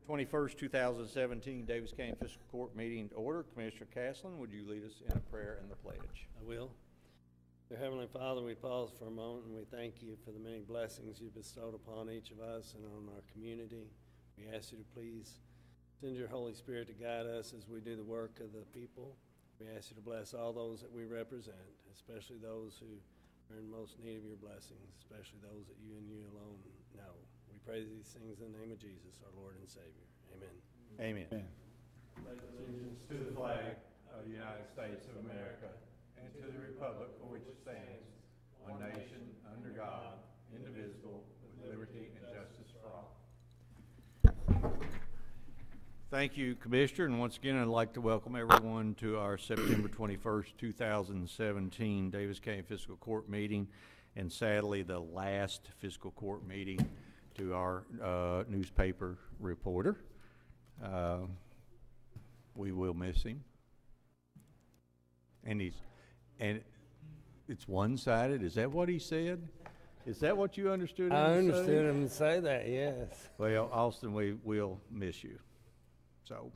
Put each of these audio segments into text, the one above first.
21st, 2017 Daviess County Fiscal Court meeting to order. Commissioner Castlen, would you lead us in a prayer and the pledge? I will. Dear Heavenly Father, we pause for a moment and we thank you for the many blessings you bestowed upon each of us and on our community. We ask you to please send your Holy Spirit to guide us as we do the work of the people. We ask you to bless all those that we represent, especially those who are in most need of your blessings, especially those that you and you alone know. We pray these things in the name of Jesus, our Lord and Savior. Amen. Amen. Amen. Pledge allegiance to the flag of the United States of America and to the republic for which it stands, one nation, under God, indivisible, with liberty and justice for all. Thank you, Commissioner, and once again I'd like to welcome everyone to our September 21st, 2017 Daviess County Fiscal Court meeting, and sadly the last fiscal court meeting to our newspaper reporter. We will miss him. And it's one-sided. Is that what he said? Is that what you understood him to say? I understood him to say that, yes. Well, Austin, we will miss you. So,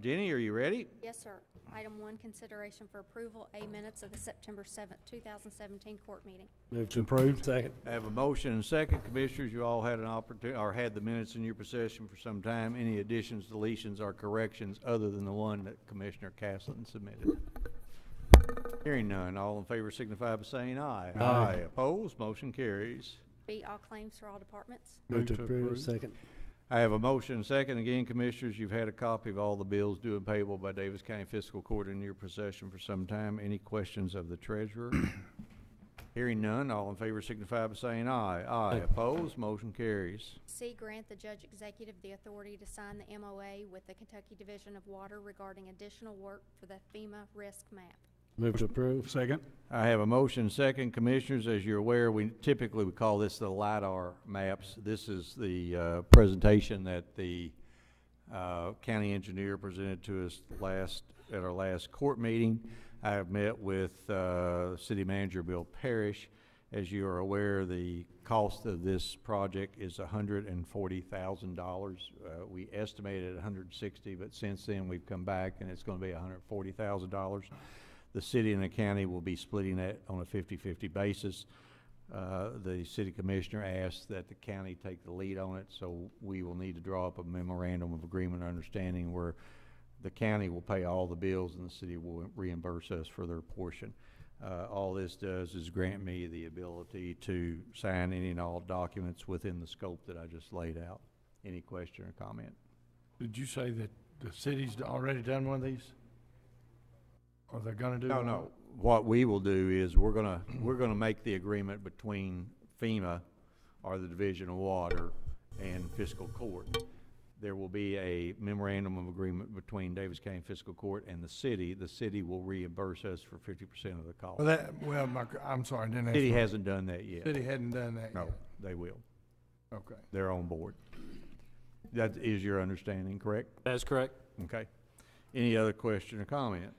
Jenny, are you ready? Yes, sir. Item 1, consideration for approval, A, minutes of the September 7th, 2017 court meeting. Move to approve. Second. I have a motion and second. Commissioners, you all had an opportunity, or had the minutes in your possession for some time. Any additions, deletions, or corrections other than the one that Commissioner Castlen submitted? Hearing none, all in favor signify by saying aye. Aye. Opposed? Motion carries. B, all claims for all departments. Move to approve. Second. I have a motion and second. Again, Commissioners, you've had a copy of all the bills due and payable by Daviess County Fiscal Court in your possession for some time. Any questions of the treasurer? Hearing none, all in favor signify by saying aye. Aye. Opposed? Motion carries. C, grant the judge executive the authority to sign the MOA with the Kentucky Division of Water regarding additional work for the FEMA Risk MAP. Move to approve. Second. I have a motion second. Commissioners, as you're aware, we typically call this the LIDAR maps. This is the presentation that the county engineer presented to us at our last court meeting. I have met with City Manager Bill Parrish. As you are aware, the cost of this project is $140,000. We estimated $160,000, but since then we've come back and it's going to be $140,000. The city and the county will be splitting that on a 50-50 basis. The city commissioner asked that the county take the lead on it, so we will need to draw up a memorandum of agreement or understanding where the county will pay all the bills and the city will reimburse us for their portion. All this does is grant me the ability to sign any and all documents within the scope that I just laid out. Any question or comment? Did you say that the city's already done one of these? Or they're going to do? No. What we will do is we're gonna make the agreement between FEMA, or the Division of Water, and Fiscal Court. There will be a memorandum of agreement between Daviess County Fiscal Court and the city. The city will reimburse us for 50% of the cost. I'm sorry, I didn't ask. City hasn't done that yet. City hadn't done that No, yet. they will. Okay. They're on board. That is your understanding, correct? That is correct. Okay. Any other question or comment?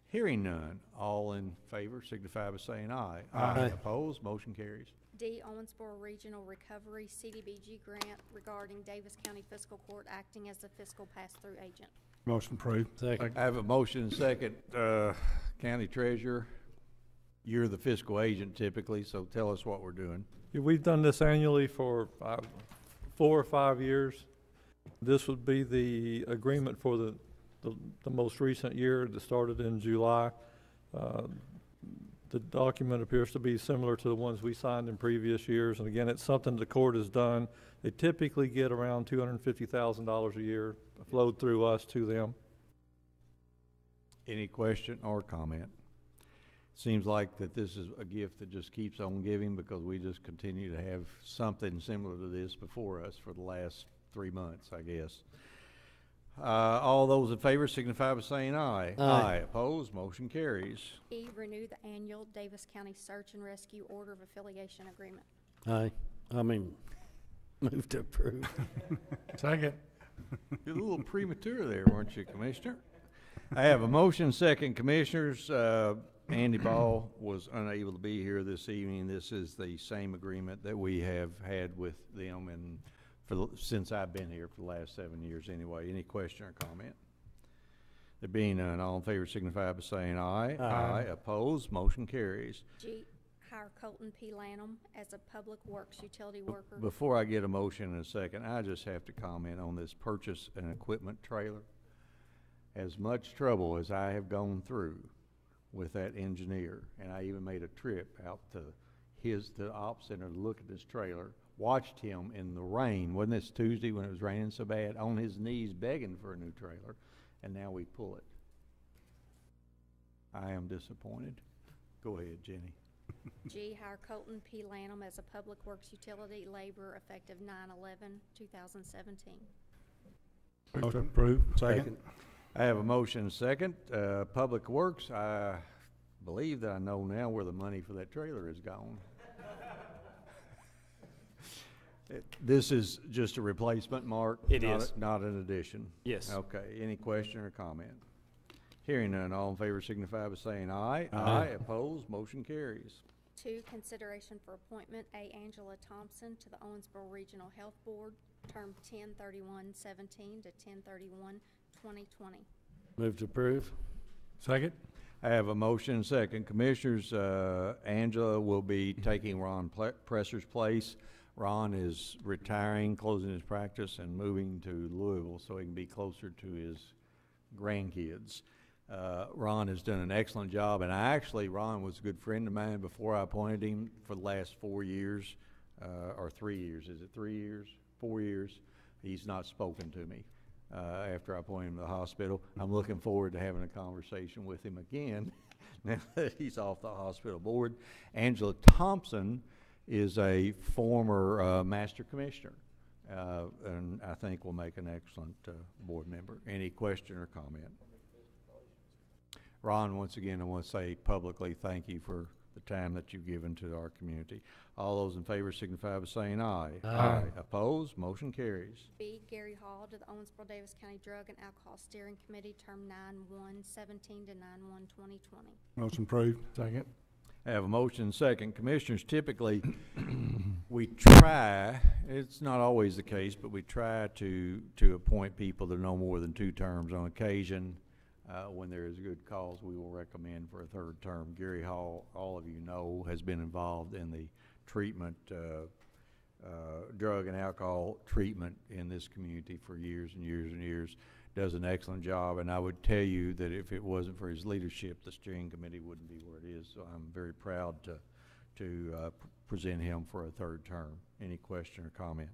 Hearing none, all in favor signify by saying aye. Aye. Opposed? Motion carries. D, Owensboro Regional Recovery CDBG grant regarding Daviess County Fiscal Court acting as the fiscal pass-through agent. Motion approved. Second. I have a motion and second. County Treasurer, you're the fiscal agent typically, so tell us what we're doing. Yeah, we've done this annually for 4 or 5 years. This would be the agreement for the most recent year that started in July. The document appears to be similar to the ones we signed in previous years, and again, it's something the court has done. They typically get around $250,000 a year flowed through us to them. Any question or comment? Seems like that this is a gift that just keeps on giving because we just continue to have something similar to this before us for the last 3 months, I guess. All those in favor signify by saying aye. Aye. Opposed? Motion carries. E, renew the annual Daviess County Search and Rescue Order of Affiliation Agreement. Move to approve. Second. You're a little premature there, weren't you, Commissioner? I have a motion second. Commissioners, Andy Ball was unable to be here this evening. This is the same agreement that we have had with them and since I've been here for the last 7 years anyway. Any question or comment? There being none, all in favor signify by saying aye. Aye. Opposed, motion carries. G, hire Colton P. Lanham as a public works utility worker. Before I get a motion in a second, I just have to comment on this purchase and equipment trailer. As much trouble as I have gone through with that engineer, and I even made a trip out to the op center to look at this trailer, watched him in the rain, wasn't this Tuesday when it was raining so bad, on his knees begging for a new trailer, and now we pull it. I am disappointed. Go ahead, Jenny. G, hire Colton P. Lanham as a public works utility laborer effective 9/11/2017. Motion approved. Second. I have a motion and a second. Public Works, I believe that I know now where the money for that trailer is gone. This is just a replacement, Mark? It Not is. Not an addition? Yes. Okay, any question or comment? Hearing none, all in favor signify by saying aye. Aye. Opposed, motion carries. 2, consideration for appointment A. Angela Thompson to the Owensboro Regional Health Board, term 10/31/17 to 10/31/2020. Move to approve. Second. I have a motion and a second. Commissioners, Angela will be taking Ron Presser's place. Ron is retiring, closing his practice, and moving to Louisville so he can be closer to his grandkids. Ron has done an excellent job, and Ron was a good friend of mine before I appointed him for the last 4 years, or 3 years. Is it 3 years? 4 years. He's not spoken to me after I appointed him to the hospital. I'm looking forward to having a conversation with him again now that he's off the hospital board. Angela Thompson is a former master commissioner, and I think will make an excellent board member. Any question or comment? Ron, once again, I want to say publicly thank you for the time that you've given to our community. All those in favor signify by saying aye. Aye. Opposed? Motion carries. B, Gary Hall to the Owensboro Daviess County Drug and Alcohol Steering Committee, term 9/1/17 to 9/1/2020. Motion approved. Second. I have a motion and second. Commissioners, typically, we try, it's not always the case, but we try to appoint people to no more than 2 terms. On occasion, when there is a good cause, we will recommend for a 3rd term. Gary Hall, all of you know, has been involved in the treatment, drug and alcohol treatment in this community for years and years and years. Does an excellent job, and I would tell you that if it wasn't for his leadership, the steering committee wouldn't be where it is. So I'm very proud to present him for a 3rd term. Any question or comment?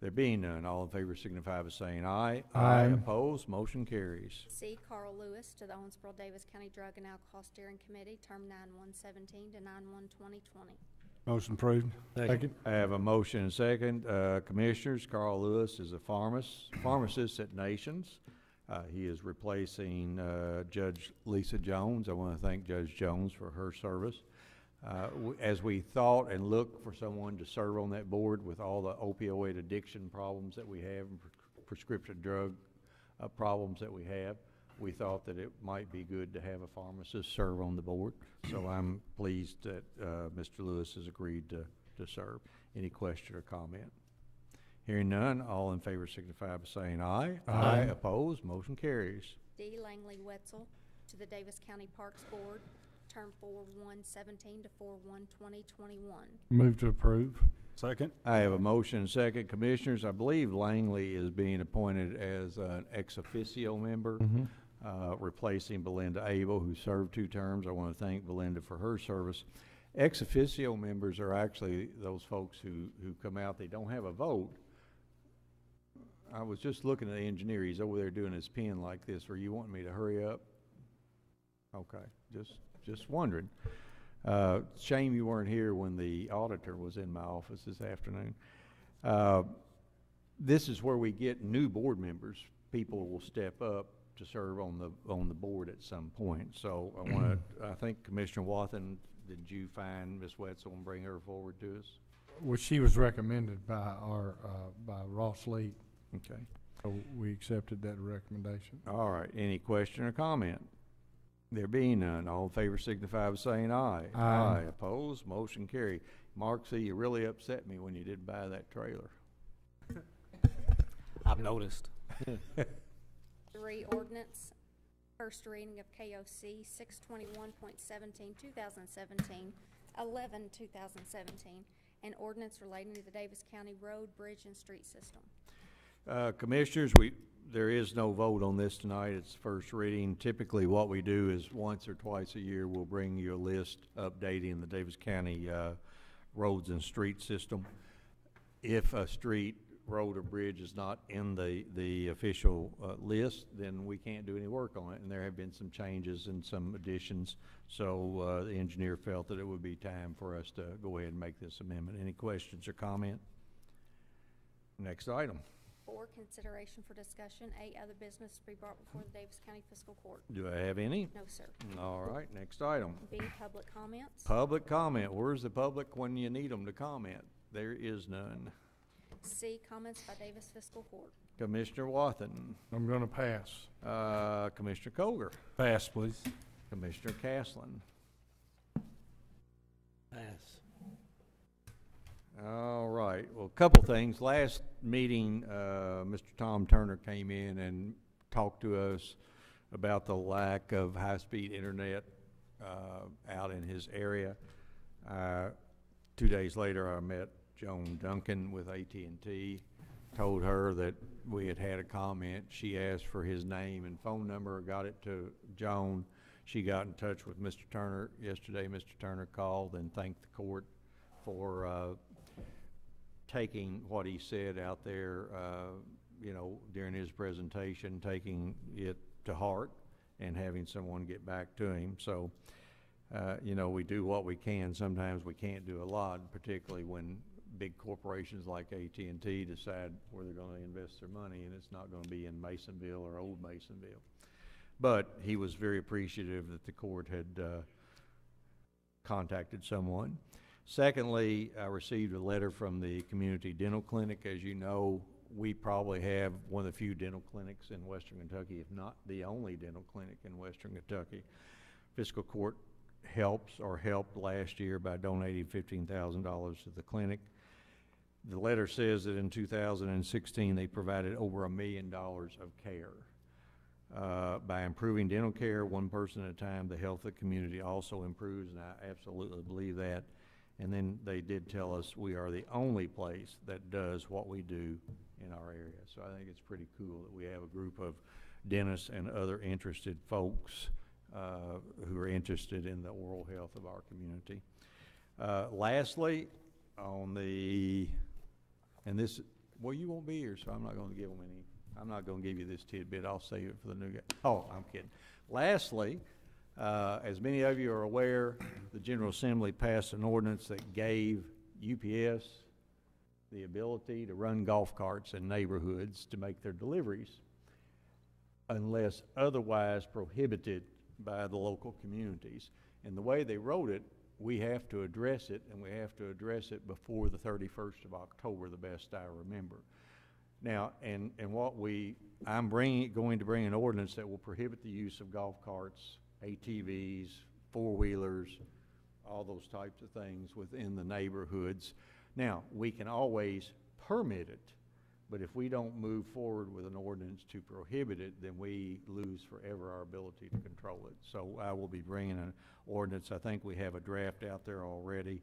There being none, all in favor signify by saying aye. Aye. Opposed, motion carries. C, Carl Lewis to the Owensboro Daviess County Drug and Alcohol Steering Committee, term 9/1/17 to 9/1/2020. Motion approved. Second. I have a motion and second. Commissioners, Carl Lewis is a pharmacist at Nations. He is replacing Judge Lisa Jones. I want to thank Judge Jones for her service. As we thought and looked for someone to serve on that board with all the opioid addiction problems that we have and prescription drug problems that we have, we thought that it might be good to have a pharmacist serve on the board. So I'm pleased that Mr. Lewis has agreed to serve. Any question or comment? Hearing none, all in favor signify by saying aye. Aye. Opposed, motion carries. D, Langley Wetzel to the Daviess County Parks Board, term 4/1/17 to 4/1/2021. Move to approve. Second. I have a motion and second. Commissioners, I believe Langley is being appointed as an ex officio member, replacing Belinda Abel, who served 2 terms. I want to thank Belinda for her service. Ex officio members are actually those folks who come out, they don't have a vote. I was just looking at the engineer, he's over there doing his pen like this. Are you wanting me to hurry up? Okay, just wondering. Shame you weren't here when the auditor was in my office this afternoon. This is where we get new board members. People will step up to serve on the board at some point. So I think Commissioner Wathen, did you find Ms. Wetzel and bring her forward to us? Well, she was recommended by by Ross Lee, Okay. so we accepted that recommendation. All right, any question or comment? There being none, all in favor signify by saying aye. Aye. Opposed, motion carried. Mark, see, you really upset me when you didn't buy that trailer. I've noticed. 3, ordinance, first reading of KOC 621.17, 2017, 11, 2017, and ordinance relating to the Daviess County road, bridge, and street system. Commissioners, there is no vote on this tonight. It's first reading. Typically what we do is once or twice a year we'll bring you a list updating the Daviess County roads and street system. If a street, road, or bridge is not in the official list, then we can't do any work on it. And there have been some changes and some additions, so the engineer felt that it would be time for us to go ahead and make this amendment. Any questions or comment? Next item. 4, consideration for discussion, A, other business to be brought before the Daviess County Fiscal Court. Do I have any? No, sir. All right, next item. B, public comments. Public comment. Where's the public when you need them to comment? There is none. C, comments by Daviess Fiscal Court. Commissioner Wathen. I'm gonna pass. Commissioner Koger. Pass, please. Commissioner Castlen. Pass. All right, well, a couple things. Last meeting, Mr. Tom Turner came in and talked to us about the lack of high-speed internet out in his area. 2 days later, I met Joan Duncan with AT&T, told her that we had had a comment. She asked for his name and phone number, got it to Joan. She got in touch with Mr. Turner yesterday. Mr. Turner called and thanked the court for taking what he said out there, you know, during his presentation, taking it to heart and having someone get back to him. So, you know, we do what we can. Sometimes we can't do a lot, particularly when big corporations like AT&T decide where they're going to invest their money, and it's not going to be in Masonville or Old Masonville. But he was very appreciative that the court had contacted someone. Secondly, I received a letter from the community dental clinic. As you know, we probably have one of the few dental clinics in Western Kentucky, if not the only dental clinic in Western Kentucky. Fiscal Court helped last year by donating $15,000 to the clinic. The letter says that in 2016 they provided over $1 million of care. By improving dental care one person at a time, the health of the community also improves, and I absolutely believe that. And then they did tell us we are the only place that does what we do in our area. So I think it's pretty cool that we have a group of dentists and other interested folks who are interested in the oral health of our community. Lastly, on the, and this, well, you won't be here, so I'm not going to give them any. I'm not going to give you this tidbit. I'll save it for the new guy. Oh, I'm kidding. Lastly, as many of you are aware, the General Assembly passed an ordinance that gave UPS the ability to run golf carts in neighborhoods to make their deliveries unless otherwise prohibited by the local communities. And the way they wrote it, we have to address it, and we have to address it before the 31st of October, the best I remember. Now, and what I'm going to bring an ordinance that will prohibit the use of golf carts, ATVs, four-wheelers, all those types of things within the neighborhoods. Now, we can always permit it, but if we don't move forward with an ordinance to prohibit it, then we lose forever our ability to control it. So I will be bringing an ordinance. I think we have a draft out there already.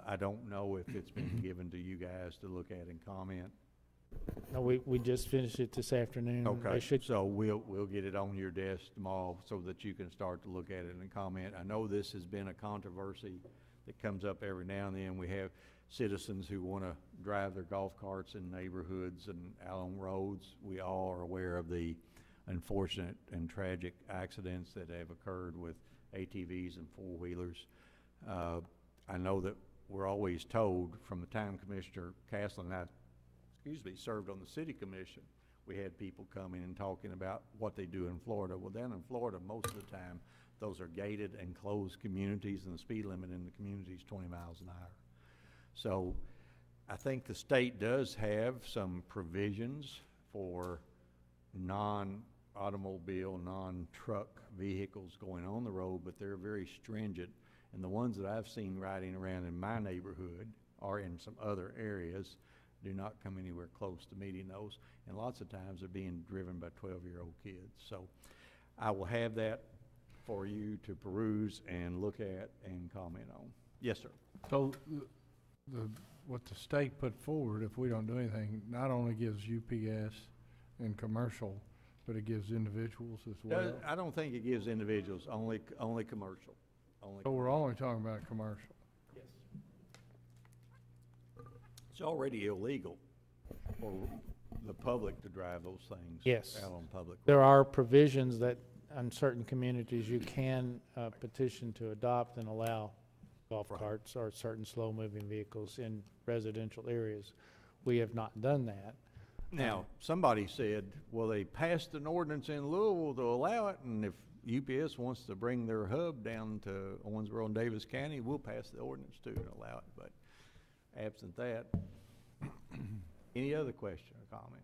I don't know if it's been given to you guys to look at and comment. No, we just finished it this afternoon. Okay, so we'll get it on your desk tomorrow so that you can start to look at it and comment. I know this has been a controversy that comes up every now and then. We have citizens who want to drive their golf carts in neighborhoods and out on roads. We all are aware of the unfortunate and tragic accidents that have occurred with ATVs and four-wheelers. I know that we're always told from the time Commissioner Castlen and I served on the city commission, we had people coming and talking about what they do in Florida. Well, down in Florida, most of the time, those are gated and closed communities, and the speed limit in the community is 20 miles an hour. So I think the state does have some provisions for non-automobile, non-truck vehicles going on the road, but they're very stringent. And the ones that I've seen riding around in my neighborhood or in some other areas, do not come anywhere close to meeting those. And lots of times they're being driven by 12-year-old kids. So I will have that for you to peruse and look at and comment on. Yes, sir. So what the state put forward, if we don't do anything, not only gives UPS and commercial, but it gives individuals as well. I don't think it gives individuals, only commercial. So we're only talking about commercial. Yes. It's already illegal for the public to drive those things Yes. out on public. There are provisions that in certain communities you can petition to adopt and allow golf Right. carts or certain slow-moving vehicles in residential areas. We have not done that. Now, somebody said, well, they passed an ordinance in Louisville to allow it, and if UPS wants to bring their hub down to Owensboro and Daviess County, we'll pass the ordinance too and allow it. But absent that, any other question or comment?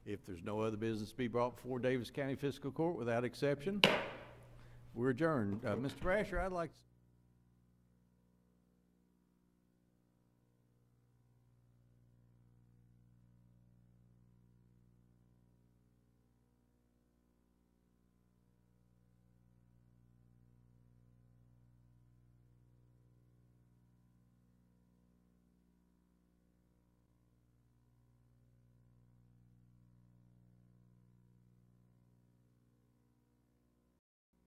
If there's no other business to be brought before Daviess County Fiscal Court without exception, we're adjourned. Mr. Brasher, I'd like to